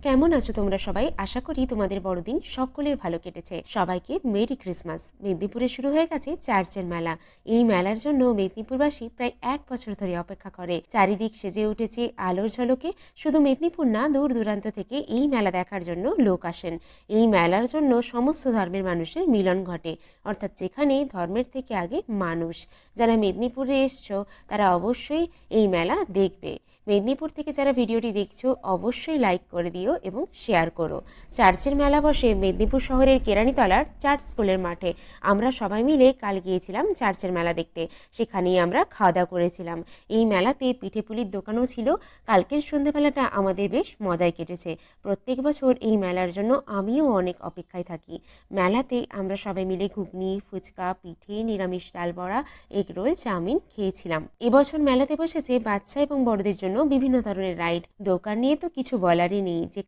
কেমন আছো তোমরা সবাই? আশা করি তোমাদের বড়দিন সকলের ভালো কেটেছে। সবাইকে মেরি ক্রিসমাস। মেদিনীপুরে শুরু হয়ে গেছে চার্চের মেলা। এই মেলার জন্য মেদিনীপুরবাসী প্রায় 1 বছর ধরে অপেক্ষা করে। চারিদিক সেজে উঠেছে আলোর ঝলকে। শুধু মেদিনীপুর না, দূর দূরান্ত থেকে এই মেলা দেখার জন্য লোক আসেন। এই মেলার জন্য সমস্ত ধর্মের মানুষের মিলন ঘটে, অর্থাৎ যেখানে ধর্মের থেকে আগে মানুষ। যারা মেদিনীপুরে এসছো তারা অবশ্যই এই মেলা দেখবে। মেদিনীপুর থেকে যারা ভিডিওটি দেখছো অবশ্যই লাইক করে দিও এবং শেয়ার করো। চার্চের মেলা বসে মেদিনীপুর শহরের কেরানীতলার চার্চ স্কুলের মাঠে। আমরা সবাই মিলে কাল গিয়েছিলাম চার্চের মেলা দেখতে। সেখানেই আমরা খাওয়া দাওয়া করেছিলাম। এই মেলাতে পিঠে পুলির দোকানও ছিল। কালকের সন্ধ্যাবেলাটা আমাদের বেশ মজায় কেটেছে। প্রত্যেক বছর এই মেলার জন্য আমিও অনেক অপেক্ষায় থাকি। মেলাতে আমরা সবাই মিলে ঘুগনি, ফুচকা, পিঠে, নিরামিষ ডাল বড়া, এগরোল, চাউমিন খেয়েছিলাম। এবছর মেলাতে বসেছে বাচ্চা এবং বড়দের জন্য বিভিন্ন ধরনের রাইড। দোকান নিয়ে তো কিছু বলারই নেই, যে